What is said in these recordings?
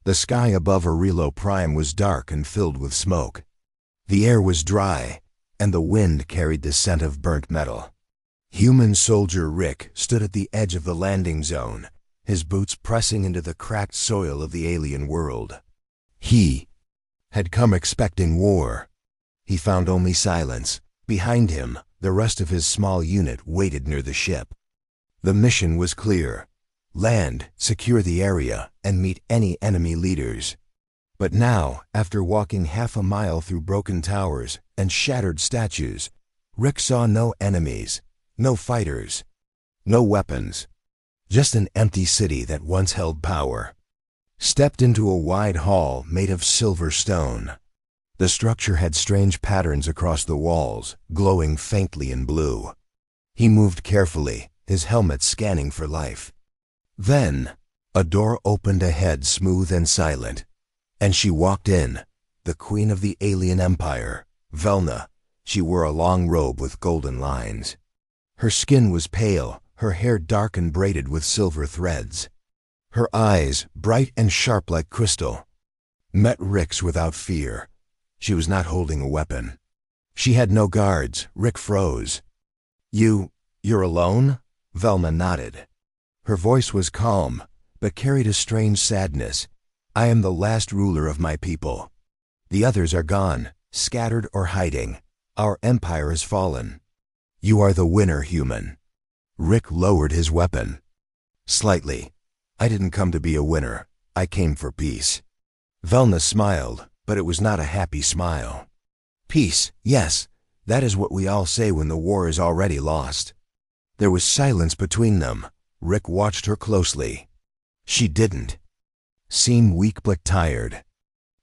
The sky above Arilo Prime was dark and filled with smoke. The air was dry, and the wind carried the scent of burnt metal. Human soldier Rick stood at the edge of the landing zone, his boots pressing into the cracked soil of the alien world. He had come expecting war. He found only silence. Behind him, the rest of his small unit waited near the ship. The mission was clear. Land, secure the area, and meet any enemy leaders. But now, after walking half a mile through broken towers and shattered statues, Rick saw no enemies, no fighters, no weapons. Just an empty city that once held power. Stepped into a wide hall made of silver stone. The structure had strange patterns across the walls, glowing faintly in blue. He moved carefully, his helmet scanning for life. Then, a door opened ahead, smooth and silent, and she walked in, the queen of the alien empire, Velna. She wore a long robe with golden lines. Her skin was pale, her hair dark and braided with silver threads. Her eyes, bright and sharp like crystal, met Rick's without fear. She was not holding a weapon. She had no guards. Rick froze. You're alone?" Velma nodded. Her voice was calm, but carried a strange sadness. "I am the last ruler of my people. The others are gone, scattered or hiding. Our empire has fallen. You are the winner, human." Rick lowered his weapon. Slightly. "I didn't come to be a winner. I came for peace." Velna smiled, but it was not a happy smile. "Peace, yes, that is what we all say when the war is already lost." There was silence between them. Rick watched her closely. She didn't seem weak but tired,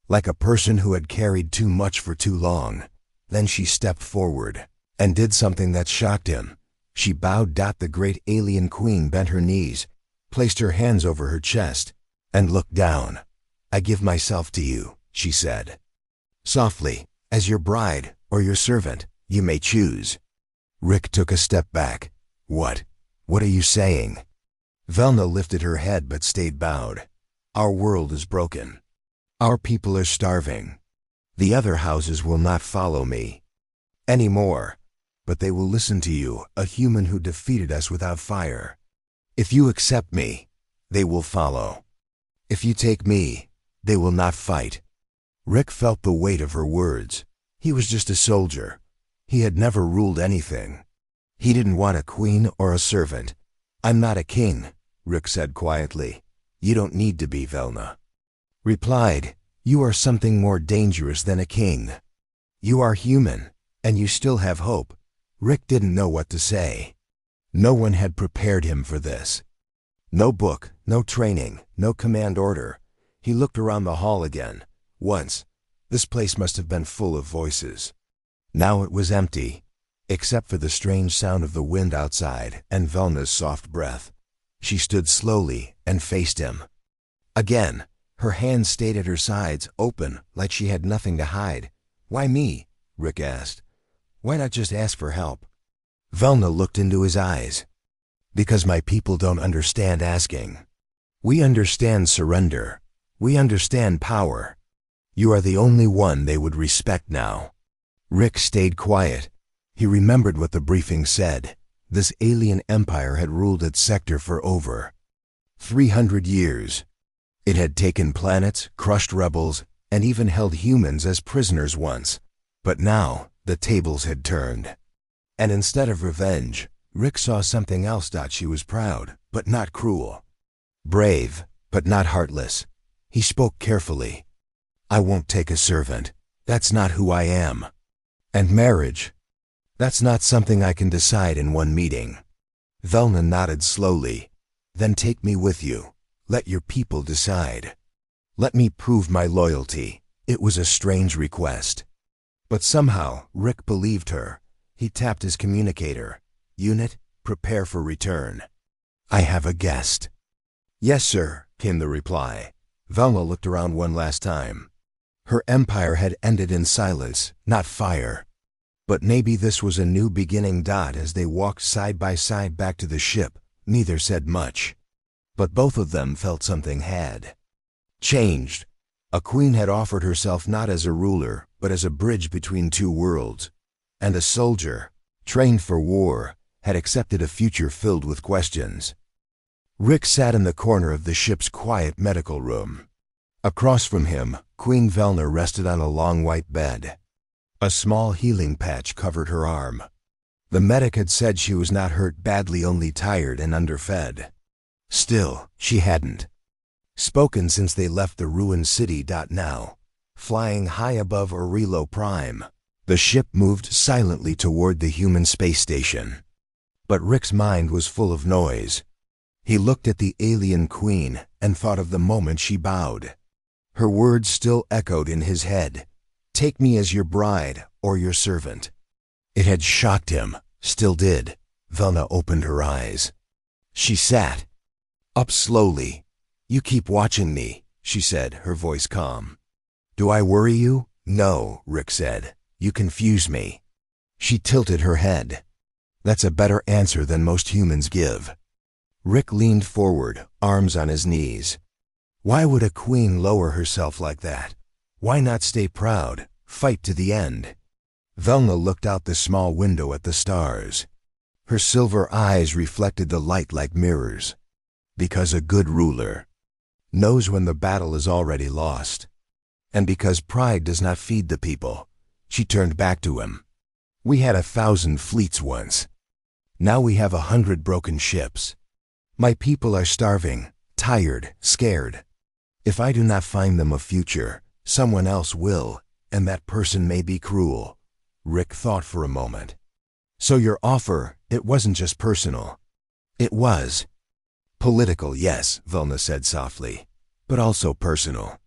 like a person who had carried too much for too long. Then she stepped forward and did something that shocked him. She bowed. The great alien queen bent her knees, placed her hands over her chest, and looked down. "I give myself to you," she said. Softly, "as your bride or your servant, you may choose." Rick took a step back. What are you saying?" Velna lifted her head but stayed bowed. "Our world is broken. Our people are starving. The other houses will not follow me anymore, but they will listen to you, a human who defeated us without fire. If you accept me, they will follow. If you take me, they will not fight." Rick felt the weight of her words. He was just a soldier. He had never ruled anything. He didn't want a queen or a servant. "I'm not a king," Rick said quietly. "You don't need to be," Velna replied. "You are something more dangerous than a king. You are human, and you still have hope." Rick didn't know what to say. No one had prepared him for this. No book, no training, no command order. He looked around the hall again. Once, this place must have been full of voices. Now it was empty, except for the strange sound of the wind outside and Velna's soft breath. She stood slowly and faced him. Again, her hands stayed at her sides, open, like she had nothing to hide. "Why me?" Rick asked. "Why not just ask for help?" Velna looked into his eyes. "Because my people don't understand asking. We understand surrender. We understand power. You are the only one they would respect now." Rick stayed quiet. He remembered what the briefing said. This alien empire had ruled its sector for over 300 years. It had taken planets, crushed rebels, and even held humans as prisoners once. But now, the tables had turned. And instead of revenge, Rick saw something else. She was proud, but not cruel. Brave, but not heartless. He spoke carefully. "I won't take a servant. That's not who I am. And marriage, that's not something I can decide in one meeting." Velna nodded slowly. "Then take me with you. Let your people decide. Let me prove my loyalty." It was a strange request. But somehow, Rick believed her. He tapped his communicator. "Unit, prepare for return. I have a guest." "Yes, sir," came the reply. Velma looked around one last time. Her empire had ended in silence, not fire. But maybe this was a new beginning. As they walked side by side back to the ship, neither said much. But both of them felt something had changed. A queen had offered herself not as a ruler, but as a bridge between two worlds. And a soldier, trained for war, had accepted a future filled with questions. Rick sat in the corner of the ship's quiet medical room. Across from him, Queen Velna rested on a long white bed. A small healing patch covered her arm. The medic had said she was not hurt badly, only tired and underfed. Still, she hadn't spoken since they left the ruined city. Now, flying high above Orilo Prime, the ship moved silently toward the human space station. But Rick's mind was full of noise. He looked at the alien queen and thought of the moment she bowed. Her words still echoed in his head. "Take me as your bride or your servant." It had shocked him, still did. Velna opened her eyes. She sat up slowly. "You keep watching me," she said, her voice calm. "Do I worry you?" "No," Rick said. "You confuse me." She tilted her head. "That's a better answer than most humans give." Rick leaned forward, arms on his knees. Why would a queen lower herself like that? Why not stay proud, fight to the end? Velna looked out the small window at the stars. Her silver eyes reflected the light like mirrors. Because a good ruler knows when the battle is already lost. And because pride does not feed the people, she turned back to him. "We had 1,000 fleets once. Now we have 100 broken ships. My people are starving, tired, scared. If I do not find them a future, someone else will, and that person may be cruel." Rick thought for a moment. "So your offer, it wasn't just personal. It was political, yes," Velna said softly, "but also personal.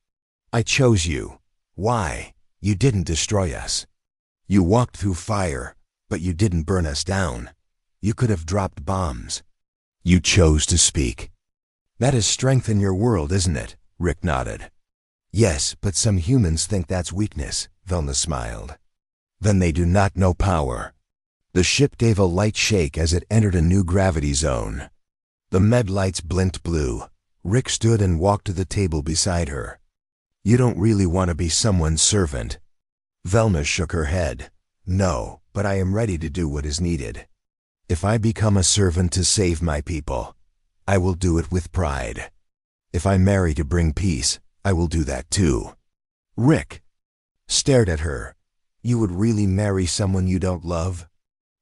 I chose you. Why? You didn't destroy us. You walked through fire, but you didn't burn us down. You could have dropped bombs. You chose to speak. That is strength in your world, isn't it?" Rick nodded. "Yes, but some humans think that's weakness," Velna smiled. "Then they do not know power." The ship gave a light shake as it entered a new gravity zone. The med lights blinked blue. Rick stood and walked to the table beside her. "You don't really want to be someone's servant." Velna shook her head. "No, but I am ready to do what is needed. If I become a servant to save my people, I will do it with pride. If I marry to bring peace, I will do that too." Rick stared at her. "You would really marry someone you don't love?"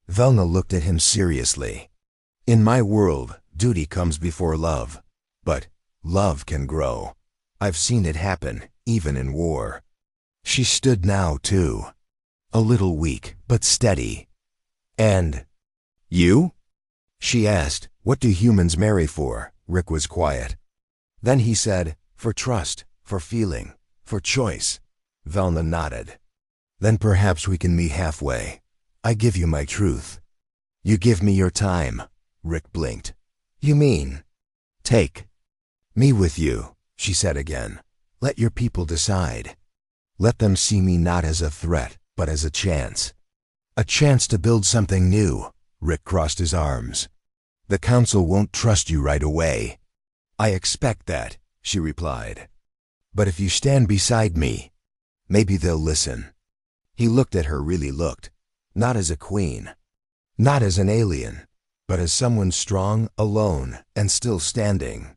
Velna looked at him seriously. "In my world, duty comes before love. But love can grow. I've seen it happen, even in war." She stood now, too. A little weak, but steady. "And you?" she asked. "What do humans marry for?" Rick was quiet. Then he said, "For trust, for feeling, for choice." Velna nodded. "Then perhaps we can meet halfway. I give you my truth. You give me your time." Rick blinked. "You mean?" "Take me with you," she said again. "Let your people decide. Let them see me not as a threat, but as a chance. A chance to build something new." Rick crossed his arms. "The council won't trust you right away." "I expect that," she replied. "But if you stand beside me, maybe they'll listen." He looked at her, really looked. Not as a queen, not as an alien, but as someone strong, alone, and still standing.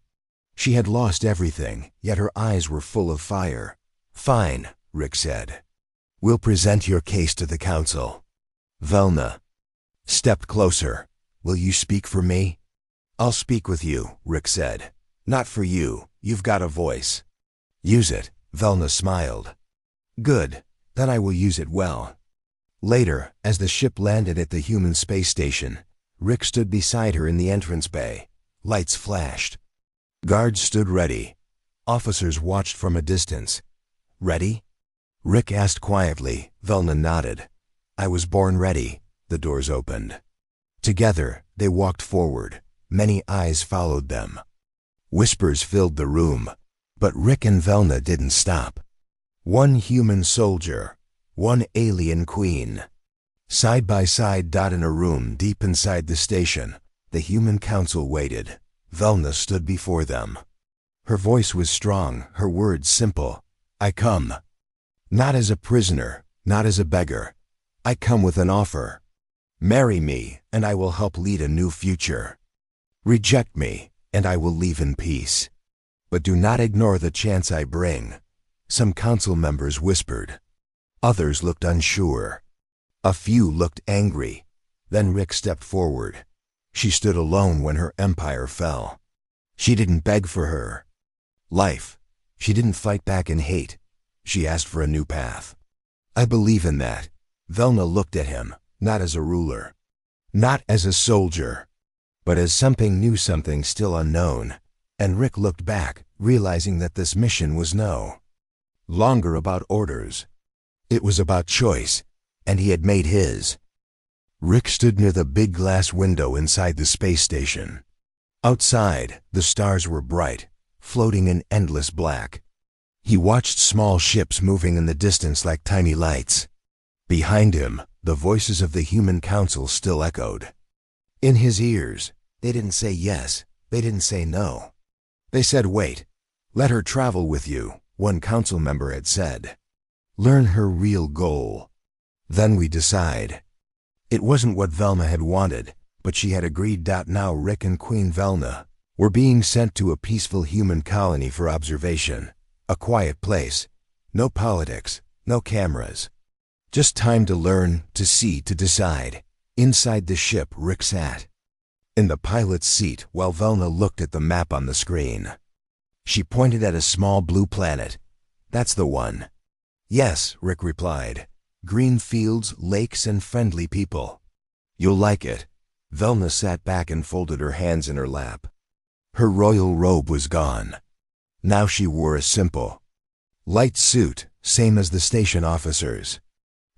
She had lost everything, yet her eyes were full of fire. "Fine," Rick said. "We'll present your case to the council." Velna stepped closer. "Will you speak for me?" "I'll speak with you," Rick said. "Not for you. You've got a voice. Use it." Velna smiled. "Good. Then I will use it well." Later, as the ship landed at the human space station, Rick stood beside her in the entrance bay. Lights flashed. Guards stood ready. Officers watched from a distance. "Ready?" Rick asked quietly. Velna nodded. "I was born ready." The doors opened. Together, they walked forward. Many eyes followed them. Whispers filled the room. But Rick and Velna didn't stop. One human soldier, one alien queen. Side by side, in a room deep inside the station, the human council waited. Velna stood before them. Her voice was strong, her words simple. I come. Not as a prisoner, not as a beggar. I come with an offer. Marry me, and I will help lead a new future. Reject me, and I will leave in peace. But do not ignore the chance I bring. Some council members whispered. Others looked unsure. A few looked angry. Then Rick stepped forward. She stood alone when her empire fell. She didn't beg for her life. She didn't fight back in hate. She asked for a new path. I believe in that. Velna looked at him, not as a ruler, not as a soldier, but as something new, something still unknown. And Rick looked back, realizing that this mission was no longer about orders. It was about choice, and he had made his. Rick stood near the big glass window inside the space station. Outside, the stars were bright, floating in endless black. He watched small ships moving in the distance like tiny lights. Behind him, the voices of the human council still echoed. In his ears, they didn't say yes, they didn't say no. They said, wait, let her travel with you, one council member had said. Learn her real goal. Then we decide. It wasn't what Velma had wanted, but she had agreed. Now Rick and Queen Velna were being sent to a peaceful human colony for observation. A quiet place. No politics, no cameras. Just time to learn, to see, to decide. Inside the ship, Rick sat in the pilot's seat while Velna looked at the map on the screen. She pointed at a small blue planet. That's the one. Yes, Rick replied. Green fields, lakes, and friendly people. You'll like it. Velna sat back and folded her hands in her lap. Her royal robe was gone. Now she wore a simple, light suit, same as the station officers.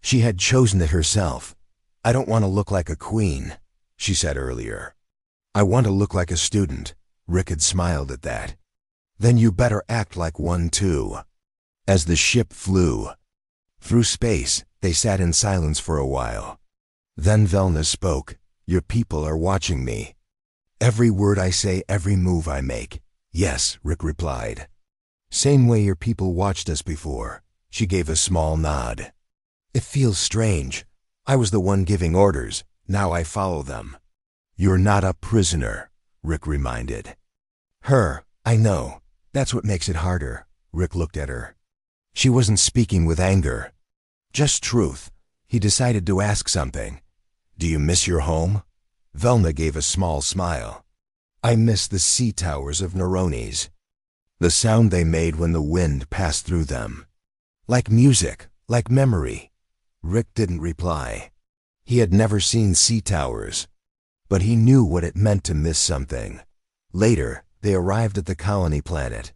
She had chosen it herself. I don't want to look like a queen, she said earlier. I want to look like a student. Rick had smiled at that. Then you better act like one too. As the ship flew through space, they sat in silence for a while. Then Velna spoke. Your people are watching me. Every word I say, every move I make. Yes, Rick replied. Same way your people watched us before. She gave a small nod. It feels strange. I was the one giving orders. Now I follow them. You're not a prisoner, Rick reminded her. I know. That's what makes it harder. Rick looked at her. She wasn't speaking with anger. Just truth. He decided to ask something. Do you miss your home? Velna gave a small smile. I miss the sea towers of Neurones. The sound they made when the wind passed through them. Like music, like memory. Rick didn't reply. He had never seen sea towers, but he knew what it meant to miss something. Later, they arrived at the colony planet.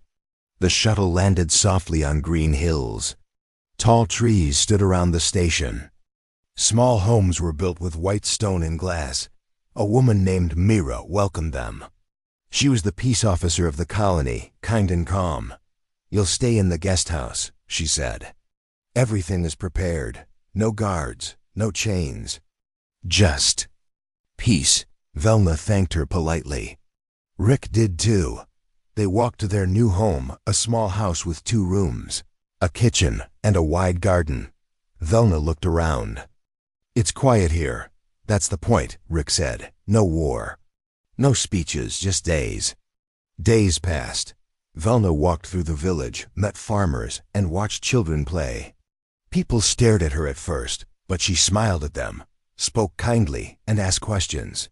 The shuttle landed softly on green hills. Tall trees stood around the station. Small homes were built with white stone and glass. A woman named Mira welcomed them. She was the peace officer of the colony, kind and calm. You'll stay in the guest house, she said. Everything is prepared. No guards, no chains. Just peace. Velna thanked her politely. Rick did too. They walked to their new home, a small house with 2 rooms, a kitchen, and a wide garden. Velna looked around. It's quiet here. That's the point, Rick said. No war. No speeches, just days. Days passed. Velna walked through the village, met farmers, and watched children play. People stared at her at first, but she smiled at them, spoke kindly, and asked questions.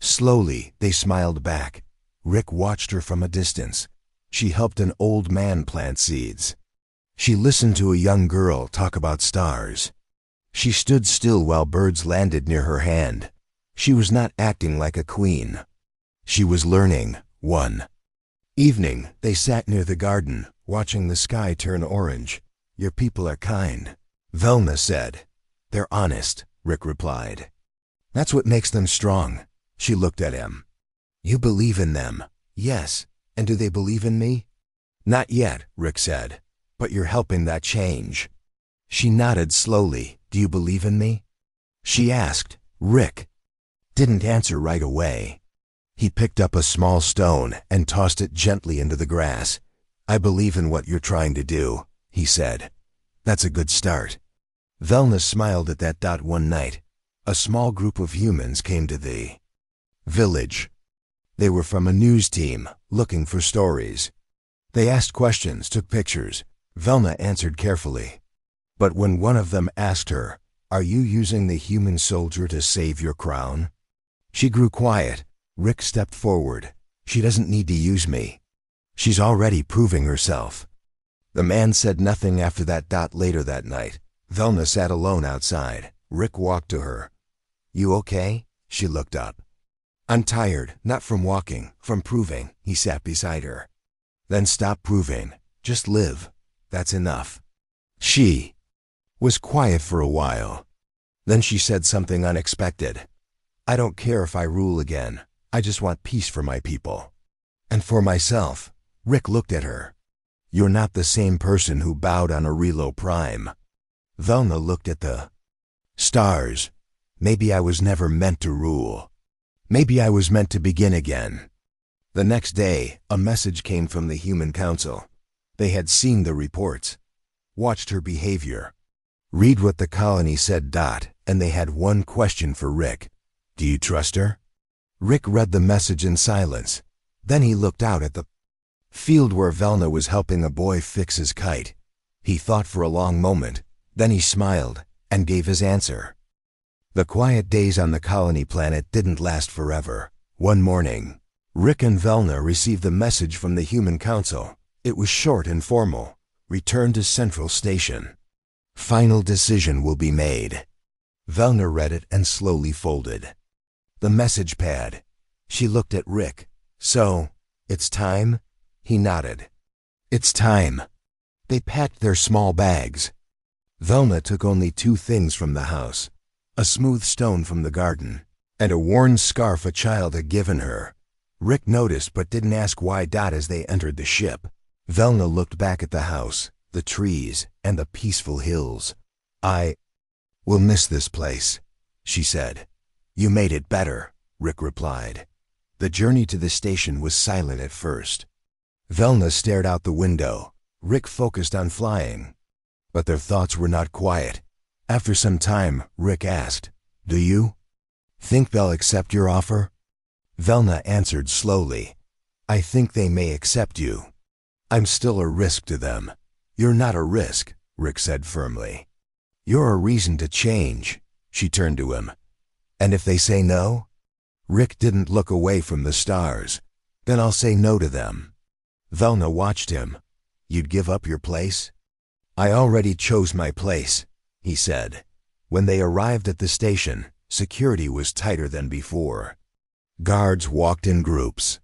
Slowly, they smiled back. Rick watched her from a distance. She helped an old man plant seeds. She listened to a young girl talk about stars. She stood still while birds landed near her hand. She was not acting like a queen. She was learning. One evening, they sat near the garden, watching the sky turn orange. Your people are kind, Velna said. They're honest, Rick replied. That's what makes them strong. She looked at him. You believe in them? Yes. And do they believe in me? Not yet, Rick said. But you're helping that change. She nodded slowly. Do you believe in me? She asked. Rick didn't answer right away. He picked up a small stone and tossed it gently into the grass. I believe in what you're trying to do, he said. That's a good start. Velna smiled at that. One night, a small group of humans came to the village. They were from a news team looking for stories. They asked questions, took pictures. Velna answered carefully. But when one of them asked her, "Are you using the human soldier to save your crown?" she grew quiet. Rick stepped forward. "She doesn't need to use me. She's already proving herself." The man said nothing after that. Later that night, Velna sat alone outside. Rick walked to her. "You okay?" She looked up. "I'm tired, not from walking, from proving." He sat beside her. "Then stop proving. Just live. That's enough." She was quiet for a while. Then she said something unexpected. "I don't care if I rule again. I just want peace for my people. And for myself." Rick looked at her. "You're not the same person who bowed on Orilo Prime." Velna looked at the stars. "Maybe I was never meant to rule. Maybe I was meant to begin again." The next day, a message came from the Human Council. They had seen the reports, watched her behavior. Read what the colony said. And they had one question for Rick. "Do you trust her?" Rick read the message in silence. Then he looked out at the field where Velna was helping a boy fix his kite. He thought for a long moment. Then he smiled and gave his answer. The quiet days on the colony planet didn't last forever. One morning, Rick and Velna received the message from the Human Council. It was short and formal. "Return to Central Station. Final decision will be made." Velna read it and slowly folded the message pad. She looked at Rick. "So, it's time?" He nodded. "It's time." They packed their small bags. Velna took only 2 things from the house: a smooth stone from the garden, and a worn scarf a child had given her. Rick noticed but didn't ask why. As they entered the ship, Velna looked back at the house, the trees, and the peaceful hills. "I will miss this place," she said. "You made it better," Rick replied. The journey to the station was silent at first. Velna stared out the window. Rick focused on flying. But their thoughts were not quiet. After some time, Rick asked, "Do you think they'll accept your offer?" Velna answered slowly, "I think they may accept you. I'm still a risk to them." "You're not a risk," Rick said firmly. "You're a reason to change." She turned to him. "And if they say no?" Rick didn't look away from the stars. "Then I'll say no to them." Velna watched him. "You'd give up your place?" "I already chose my place," he said. When they arrived at the station, security was tighter than before. Guards walked in groups.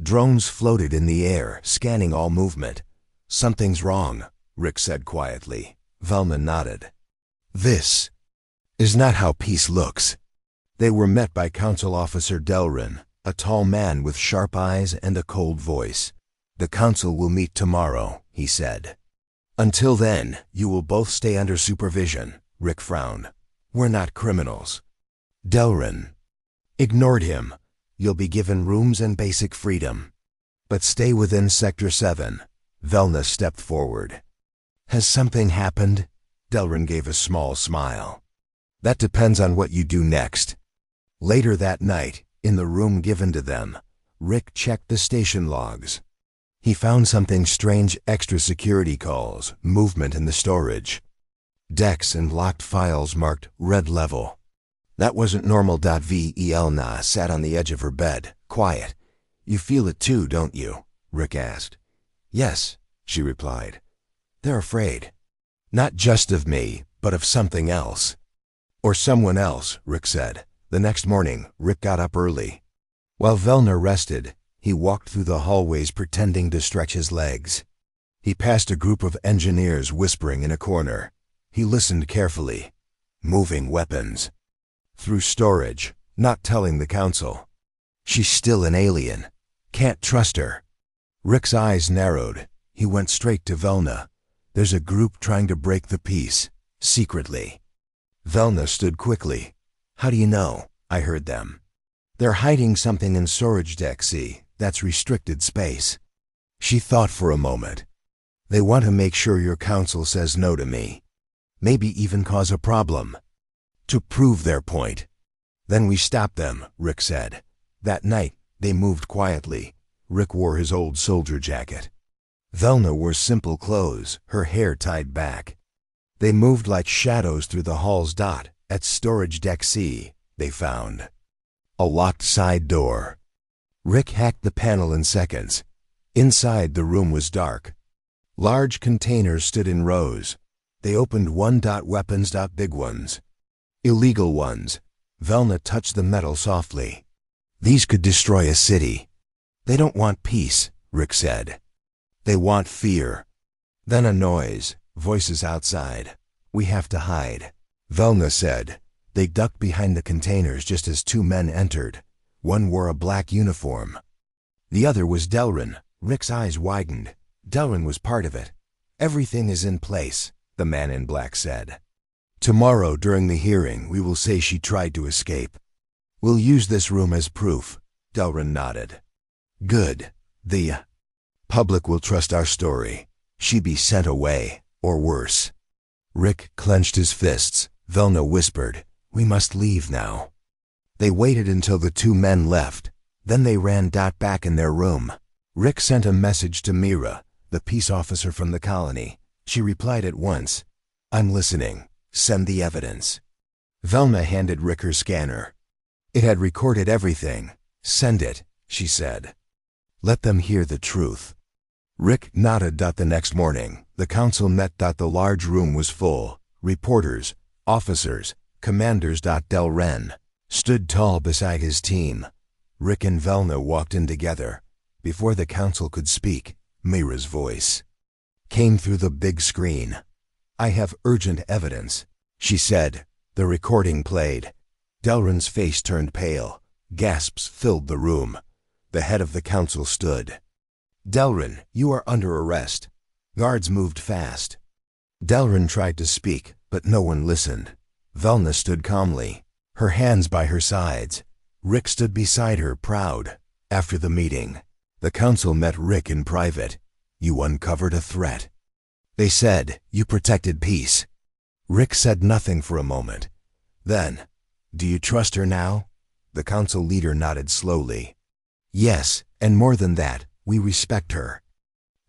Drones floated in the air, scanning all movement. "Something's wrong," Rick said quietly. Velna nodded. "This is not how peace looks." They were met by Council Officer Delrin, a tall man with sharp eyes and a cold voice. "The council will meet tomorrow," he said. "Until then, you will both stay under supervision." Rick frowned. "We're not criminals." Delrin ignored him. "You'll be given rooms and basic freedom. But stay within Sector 7. Velna stepped forward. "Has something happened?" Delrin gave a small smile. "That depends on what you do next." Later that night, in the room given to them, Rick checked the station logs. He found something strange: extra security calls, movement in the storage, decks and locked files marked red level. That wasn't normal. Velna sat on the edge of her bed, quiet. "You feel it too, don't you?" Rick asked. "Yes," she replied. "They're afraid. Not just of me, but of something else." "Or someone else," Rick said. The next morning, Rick got up early. While Velna rested, he walked through the hallways pretending to stretch his legs. He passed a group of engineers whispering in a corner. He listened carefully. Moving weapons. Through storage, not telling the council. "She's still an alien. Can't trust her." Rick's eyes narrowed. He went straight to Velna. "There's a group trying to break the peace, secretly." Velna stood quickly. "How do you know?" "I heard them." They're hiding something in storage deck C. That's restricted space. She thought for a moment. They want to make sure your council says no to me. Maybe even cause a problem. To prove their point. Then we stop them, Rick said. That night, they moved quietly. Rick wore his old soldier jacket. Velna wore simple clothes, her hair tied back. They moved like shadows through the hall's dot. At storage deck C, they found a locked side door. Rick hacked the panel in seconds. Inside, the room was dark. Large containers stood in rows. They opened one. Weapons. Big ones. Illegal ones. Velna touched the metal softly. These could destroy a city. They don't want peace, Rick said. They want fear. Then a noise, voices outside. We have to hide, Velna said. They ducked behind the containers just as two men entered. One wore a black uniform. The other was Delrin. Rick's eyes widened. Delrin was part of it. Everything is in place, the man in black said. Tomorrow during the hearing, we will say she tried to escape. We'll use this room as proof, Delrin nodded. Good. The public will trust our story. She be sent away, or worse. Rick clenched his fists. Velna whispered, we must leave now. They waited until the two men left. Then they ran back in their room. Rick sent a message to Mira, the peace officer from the colony. She replied at once. I'm listening. Send the evidence. Velna handed Rick her scanner. It had recorded everything. Send it, she said. Let them hear the truth. Rick nodded. The next morning, the council met. The large room was full. Reporters, officers, commanders. Del Ren stood tall beside his team. Rick and Velna walked in together. Before the council could speak, Mira's voice came through the big screen. I have urgent evidence, she said. The recording played. Delrin's face turned pale. Gasps filled the room. The head of the council stood. Delrin, you are under arrest. Guards moved fast. Delrin tried to speak, but no one listened. Velna stood calmly, her hands by her sides. Rick stood beside her, proud. After the meeting, the council met Rick in private. You uncovered a threat. They said, you protected peace. Rick said nothing for a moment. Then, do you trust her now? The council leader nodded slowly. Yes, and more than that, we respect her.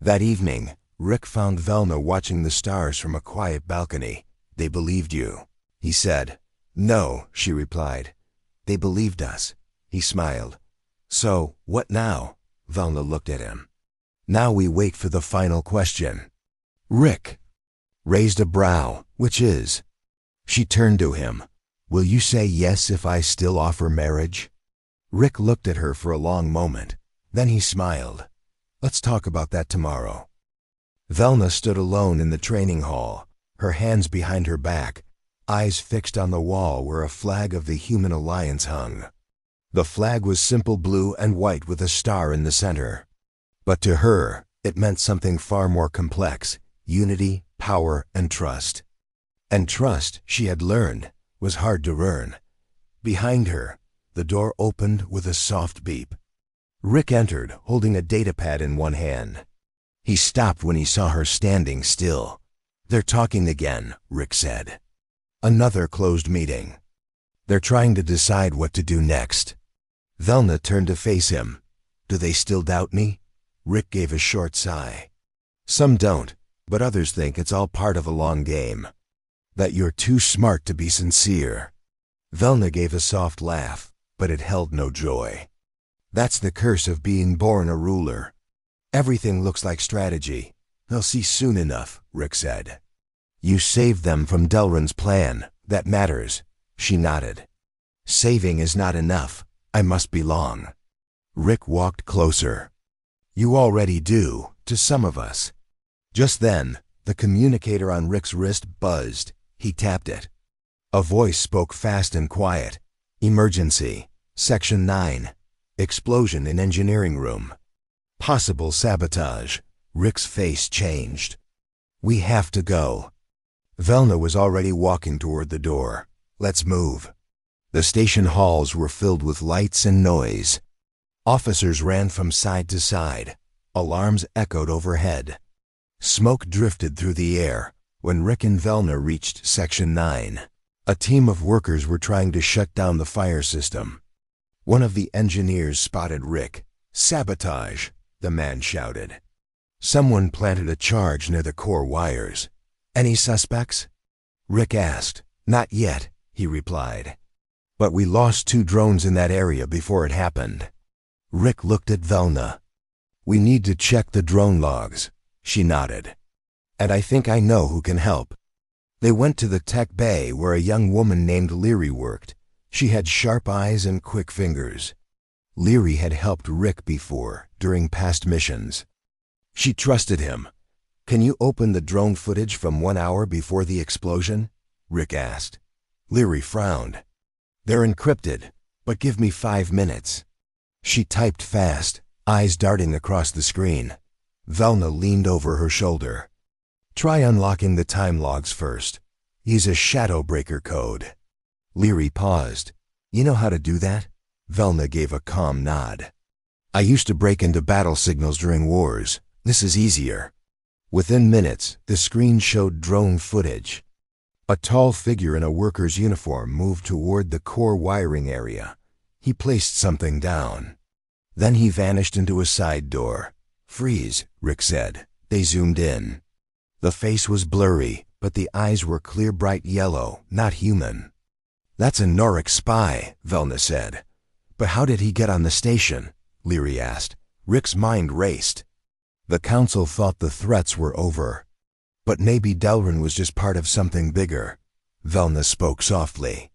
That evening, Rick found Velna watching the stars from a quiet balcony. They believed you, he said. No, she replied. They believed us. He smiled. So, what now? Velna looked at him. Now we wait for the final question. Rick raised a brow. Which is? She turned to him. Will you say yes if I still offer marriage? Rick looked at her for a long moment. Then he smiled. Let's talk about that tomorrow. Velna stood alone in the training hall, her hands behind her back, eyes fixed on the wall where a flag of the Human Alliance hung. The flag was simple blue and white with a star in the center. But to her, it meant something far more complex: unity, power, and trust. And trust, she had learned, was hard to earn. Behind her, the door opened with a soft beep. Rick entered, holding a datapad in one hand. He stopped when he saw her standing still. They're talking again, Rick said. Another closed meeting. They're trying to decide what to do next. Velna turned to face him. Do they still doubt me? Rick gave a short sigh. Some don't, but others think it's all part of a long game. That you're too smart to be sincere. Velna gave a soft laugh, but it held no joy. That's the curse of being born a ruler. Everything looks like strategy. They'll see soon enough, Rick said. You saved them from Delrin's plan. That matters. She nodded. Saving is not enough. I must belong. Rick walked closer. You already do, to some of us. Just then, the communicator on Rick's wrist buzzed. He tapped it. A voice spoke fast and quiet. Emergency. Section 9. Explosion in engineering room. Possible sabotage. Rick's face changed. We have to go. Velna was already walking toward the door. Let's move. The station halls were filled with lights and noise. Officers ran from side to side. Alarms echoed overhead. Smoke drifted through the air when Rick and Velna reached Section 9. A team of workers were trying to shut down the fire system. One of the engineers spotted Rick. "Sabotage," the man shouted. Someone planted a charge near the core wires. "Any suspects?" Rick asked. "Not yet," he replied. "But we lost 2 drones in that area before it happened." Rick looked at Velna. "We need to check the drone logs." She nodded. "And I think I know who can help." They went to the tech bay where a young woman named Leary worked. She had sharp eyes and quick fingers. Leary had helped Rick before, during past missions. She trusted him. "Can you open the drone footage from 1 hour before the explosion?" Rick asked. Leary frowned. "They're encrypted, but give me 5 minutes." She typed fast, eyes darting across the screen. Velna leaned over her shoulder. "Try unlocking the time logs first. Use a shadow breaker code." Leary paused. "You know how to do that?" Velna gave a calm nod. "I used to break into battle signals during wars. This is easier." Within minutes, the screen showed drone footage. A tall figure in a worker's uniform moved toward the core wiring area. He placed something down. Then he vanished into a side door. "Freeze," Rick said. They zoomed in. The face was blurry, but the eyes were clear bright yellow, not human. "That's a Norok spy," Velna said. "But how did he get on the station?" Leary asked. Rick's mind raced. The council thought the threats were over. But maybe Delrin was just part of something bigger. Velna spoke softly.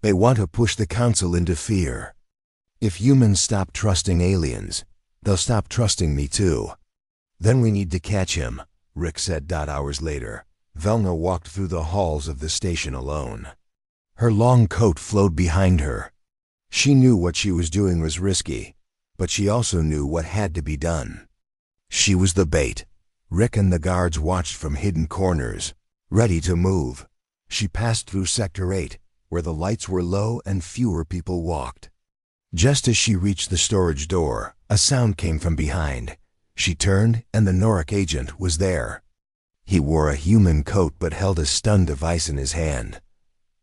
"They want to push the council into fear. If humans stop trusting aliens, they'll stop trusting me too. Then we need to catch him," Rick said. Hours later, Velna walked through the halls of the station alone. Her long coat flowed behind her. She knew what she was doing was risky, but she also knew what had to be done. She was the bait. Rick and the guards watched from hidden corners, ready to move. She passed through Sector 8, where the lights were low and fewer people walked. Just as she reached the storage door, a sound came from behind. She turned, and the Norok agent was there. He wore a human coat but held a stun device in his hand.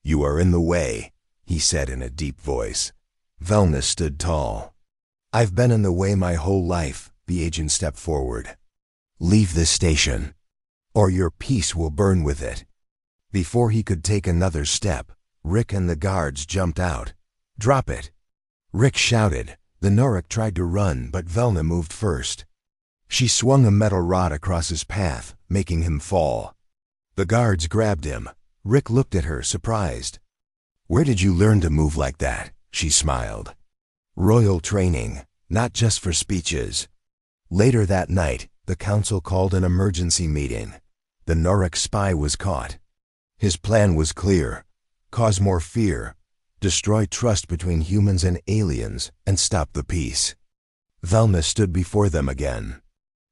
"You are in the way," he said in a deep voice. Velna stood tall. "I've been in the way my whole life," the agent stepped forward. "Leave this station, or your peace will burn with it." Before he could take another step, Rick and the guards jumped out. "Drop it!" Rick shouted. The Norok tried to run, but Velna moved first. She swung a metal rod across his path, making him fall. The guards grabbed him. Rick looked at her, surprised. "Where did you learn to move like that?" She smiled. "Royal training, not just for speeches." Later that night, the council called an emergency meeting. The Norok spy was caught. His plan was clear: cause more fear, destroy trust between humans and aliens, and stop the peace. Velna stood before them again.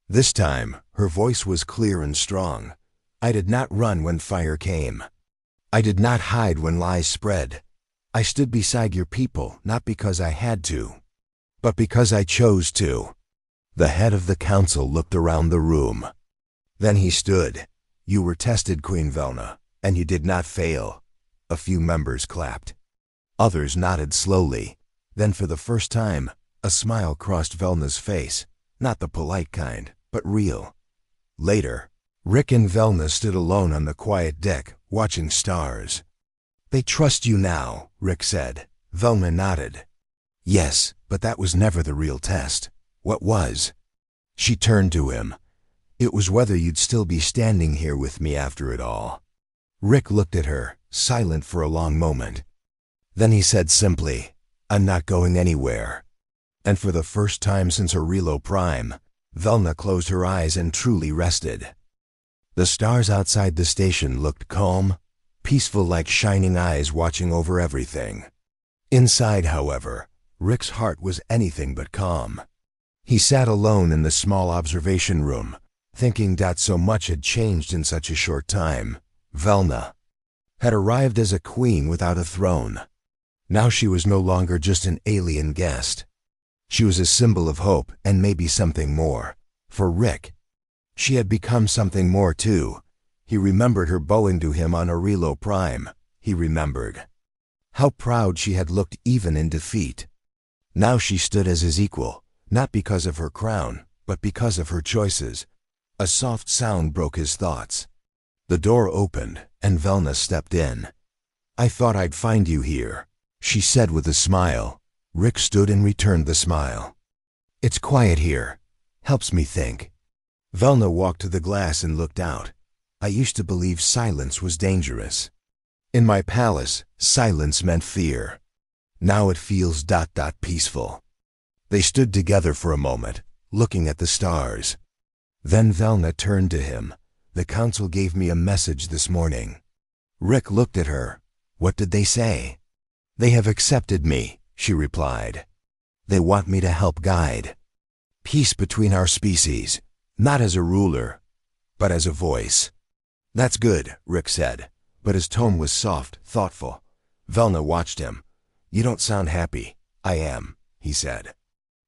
This time, her voice was clear and strong. "I did not run when fire came. I did not hide when lies spread. I stood beside your people, not because I had to, but because I chose to." The head of the council looked around the room. Then he stood. "You were tested, Queen Velna, and you did not fail." A few members clapped. Others nodded slowly. Then for the first time, a smile crossed Velna's face, not the polite kind, but real. Later, Rick and Velna stood alone on the quiet deck, watching stars. "They trust you now," Rick said. Velna nodded. "Yes, but that was never the real test." "What was?" She turned to him. "It was whether you'd still be standing here with me after it all." Rick looked at her, silent for a long moment. Then he said simply, "I'm not going anywhere." And for the first time since her reload prime, Velna closed her eyes and truly rested. The stars outside the station looked calm, peaceful, like shining eyes watching over everything. Inside, however, Rick's heart was anything but calm. He sat alone in the small observation room, thinking that so much had changed in such a short time. Velna had arrived as a queen without a throne. Now she was no longer just an alien guest. She was a symbol of hope and maybe something more. For Rick, she had become something more too. He remembered her bowing to him on Orilo Prime. He remembered how proud she had looked even in defeat. Now she stood as his equal, not because of her crown, but because of her choices. A soft sound broke his thoughts. The door opened, and Velna stepped in. "I thought I'd find you here," she said with a smile. Rick stood and returned the smile. "It's quiet here. Helps me think." Velna walked to the glass and looked out. "I used to believe silence was dangerous. In my palace, silence meant fear. Now it feels ... peaceful." They stood together for a moment, looking at the stars. Then Velna turned to him. "The council gave me a message this morning." Rick looked at her. "What did they say?" "They have accepted me," she replied. "They want me to help guide peace between our species, not as a ruler, but as a voice." "That's good," Rick said, but his tone was soft, thoughtful. Velna watched him. "You don't sound happy." "I am," he said.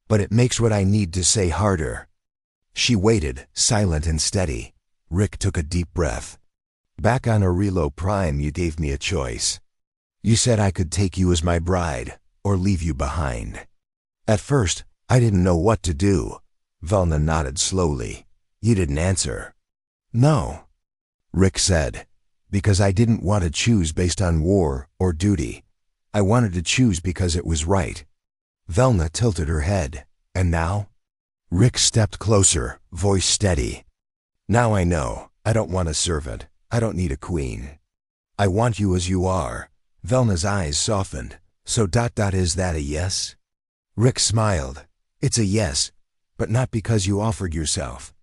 "But it makes what I need to say harder." She waited, silent and steady. Rick took a deep breath. "Back on Orilo Prime, you gave me a choice. You said I could take you as my bride, or leave you behind. At first, I didn't know what to do." Velna nodded slowly. "You didn't answer." "No," Rick said, "because I didn't want to choose based on war or duty. I wanted to choose because it was right." Velna tilted her head. "And now?" Rick stepped closer, voice steady. "Now I know. I don't want a servant. I don't need a queen. I want you as you are." Velna's eyes softened. "So ... is that a yes?" Rick smiled. "It's a yes, but not because you offered yourself.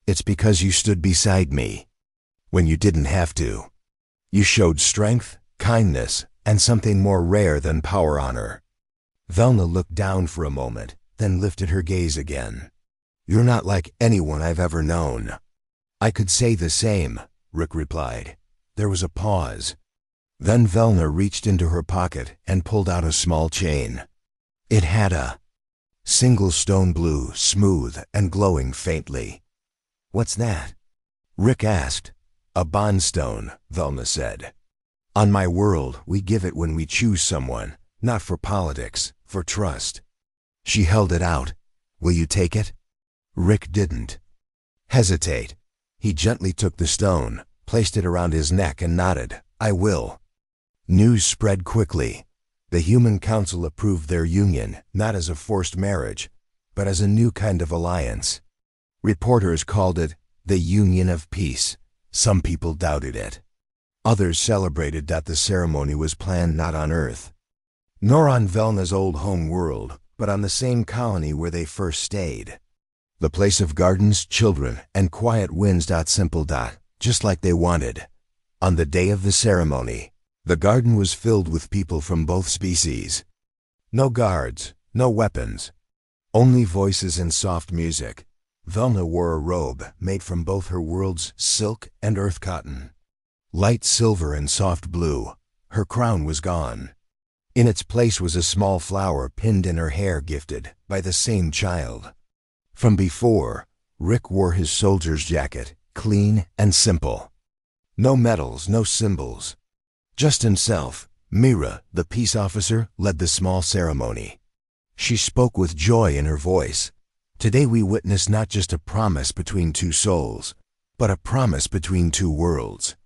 It's because you stood beside me when you didn't have to. You showed strength, kindness, and something more rare than power honor." Velna looked down for a moment, then lifted her gaze again. "You're not like anyone I've ever known." "I could say the same," Rick replied. There was a pause. Then Velna reached into her pocket and pulled out a small chain. It had a single stone blue, smooth and glowing faintly. "What's that?" Rick asked. "A bondstone," Velna said. "On my world, we give it when we choose someone, not for politics, for trust." She held it out. "Will you take it?" Rick didn't hesitate. He gently took the stone, placed it around his neck and nodded. "I will." News spread quickly. The Human Council approved their union, not as a forced marriage, but as a new kind of alliance. Reporters called it the Union of Peace. Some people doubted it. Others celebrated that the ceremony was planned not on Earth, nor on Velna's old home world, but on the same colony where they first stayed. The place of gardens, children, and quiet winds. Simple. Just like they wanted. On the day of the ceremony, the garden was filled with people from both species. No guards, no weapons, only voices and soft music. Velna wore a robe made from both her world's silk and earth cotton. Light silver and soft blue. Her crown was gone. In its place was a small flower pinned in her hair, gifted by the same child. From before, Rick wore his soldier's jacket, clean and simple. No medals, no symbols. Just himself. Mira, the peace officer, led the small ceremony. She spoke with joy in her voice. "Today we witness not just a promise between two souls, but a promise between two worlds."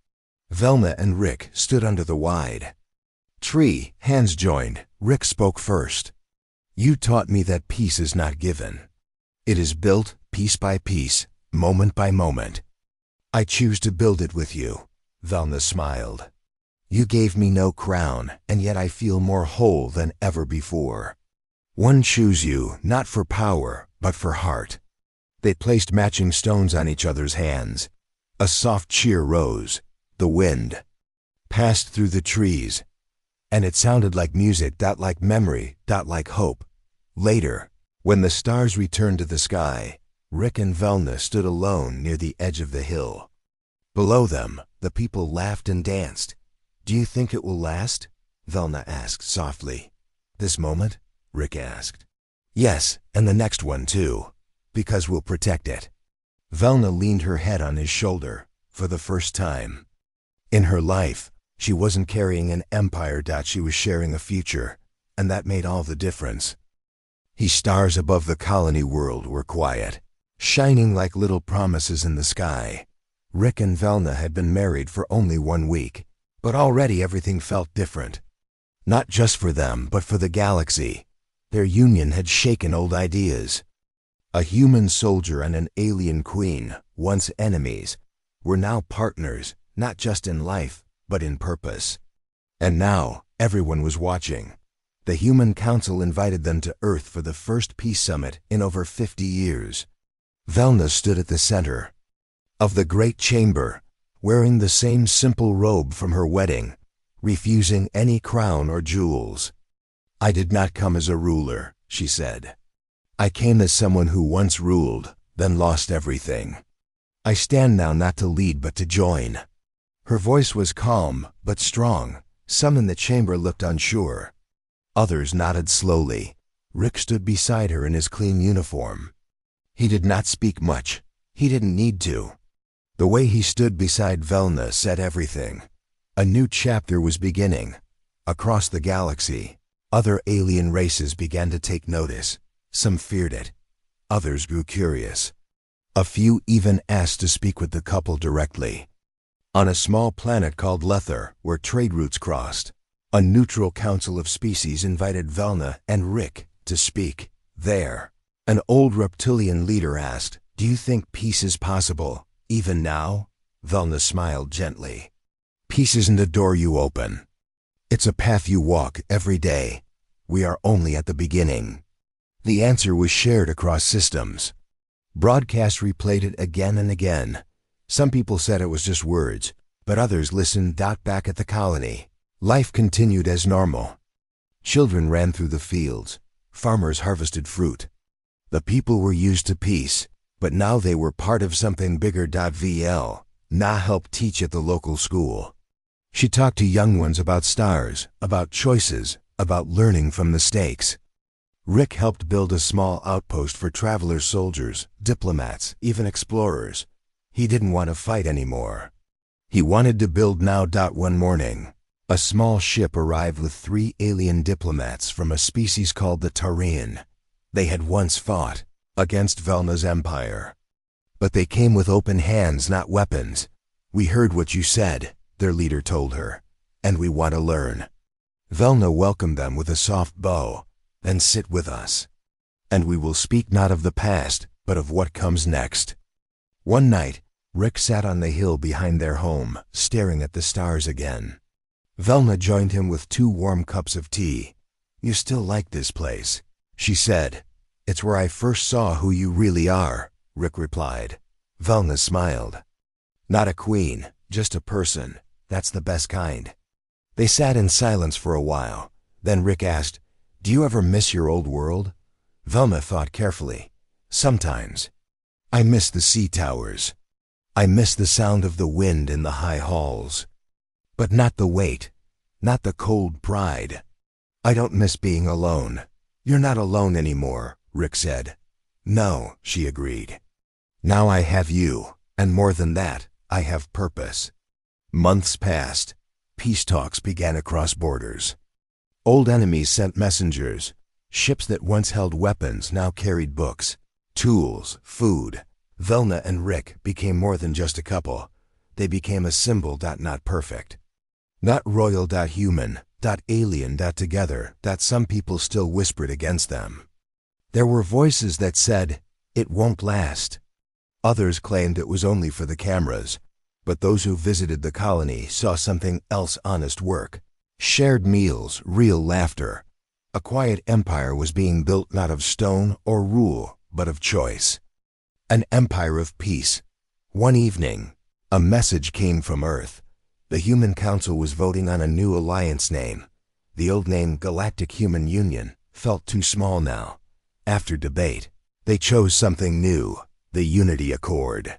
Velna and Rick stood under the wide tree, hands joined. Rick spoke first. "You taught me that peace is not given. It is built piece by piece, moment by moment. I choose to build it with you." Velna smiled. "You gave me no crown, and yet I feel more whole than ever before. One choose you, not for power, but for heart." They placed matching stones on each other's hands. A soft cheer rose. The wind passed through the trees, and it sounded like music. Like memory. Like hope. Later, when the stars returned to the sky, Rick and Velna stood alone near the edge of the hill. Below them, the people laughed and danced. "Do you think it will last?" Velna asked softly. This moment? Rick asked. Yes, and the next one too, because we'll protect it. Velna leaned her head on his shoulder, for the first time. In her life, she wasn't carrying an empire. She was sharing a future, and that made all the difference. The stars above the colony world were quiet, shining like little promises in the sky. Rick and Velna had been married for only 1 week, but already everything felt different. Not just for them, but for the galaxy. Their union had shaken old ideas. A human soldier and an alien queen, once enemies, were now partners, not just in life, but in purpose. And now, everyone was watching. The Human Council invited them to Earth for the first peace summit in over 50 years. Velna stood at the center of the great chamber, wearing the same simple robe from her wedding, refusing any crown or jewels. I did not come as a ruler, she said. I came as someone who once ruled, then lost everything. I stand now not to lead but to join. Her voice was calm, but strong. Some in the chamber looked unsure. Others nodded slowly. Rick stood beside her in his clean uniform. He did not speak much. He didn't need to. The way he stood beside Velna said everything. A new chapter was beginning. Across the galaxy, other alien races began to take notice. Some feared it. Others grew curious. A few even asked to speak with the couple directly. On a small planet called Lether, where trade routes crossed, a neutral council of species invited Velna and Rick to speak. There, an old reptilian leader asked, "Do you think peace is possible, even now?" Velna smiled gently. "Peace isn't a door you open. It's a path you walk every day. We are only at the beginning." The answer was shared across systems. Broadcasts replayed it again and again. Some people said it was just words, but others listened. Back at the colony, life continued as normal. Children ran through the fields. Farmers harvested fruit. The people were used to peace, but now they were part of something bigger. Na helped teach at the local school. She talked to young ones about stars, about choices, about learning from mistakes. Rick helped build a small outpost for traveler soldiers, diplomats, even explorers. He didn't want to fight anymore. He wanted to build now. One morning, a small ship arrived with 3 alien diplomats from a species called the Tarian. They had once fought against Velna's empire. But they came with open hands, not weapons. "We heard what you said," their leader told her, "and we want to learn." Velna welcomed them with a soft bow. "Then sit with us, and we will speak not of the past, but of what comes next." One night, Rick sat on the hill behind their home, staring at the stars again. Velna joined him with 2 warm cups of tea. "You still like this place," she said. "It's where I first saw who you really are," Rick replied. Velna smiled. "Not a queen, just a person. That's the best kind." They sat in silence for a while. Then Rick asked, "Do you ever miss your old world?" Velna thought carefully. "Sometimes. I miss the sea towers. I miss the sound of the wind in the high halls. But not the weight, not the cold pride. I don't miss being alone." "You're not alone anymore," Rick said. "No," she agreed. "Now I have you, and more than that, I have purpose." Months passed. Peace talks began across borders. Old enemies sent messengers. Ships that once held weapons now carried books, tools, food. Velna and Rick became more than just a couple. They became a symbol. Not perfect. Not royal. Human. Alien. Together. Some people still whispered against them. There were voices that said, "It won't last." Others claimed it was only for the cameras. But those who visited the colony saw something else: honest work. Shared meals, real laughter. A quiet empire was being built, not of stone or rule, but of choice. An empire of peace. One evening, a message came from Earth. The Human Council was voting on a new alliance name. The old name, Galactic Human Union, felt too small now. After debate, they chose something new: the Unity Accord.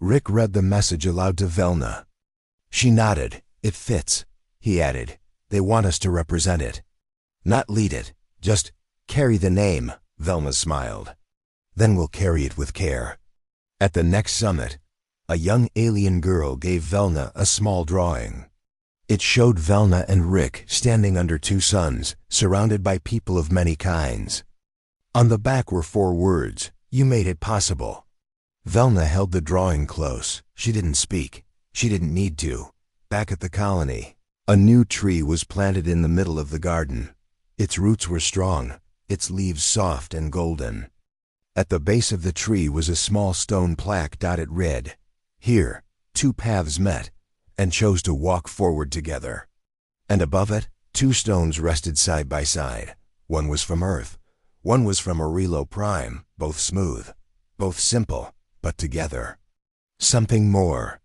Rick read the message aloud to Velna. She nodded. "It fits," he added. They want us to represent it. Not lead it, just carry the name, Velma smiled. Then we'll carry it with care. At the next summit, a young alien girl gave Velna a small drawing. It showed Velna and Rick standing under two suns, surrounded by people of many kinds. On the back were 4 words, "You made it possible." Velna held the drawing close. She didn't speak. She didn't need to. Back at the colony, a new tree was planted in the middle of the garden. Its roots were strong, its leaves soft and golden. At the base of the tree was a small stone plaque dotted red. Here, 2 paths met and chose to walk forward together. And above it, 2 stones rested side by side. One was from Earth. One was from Orilo Prime, both smooth, both simple, but together. Something more.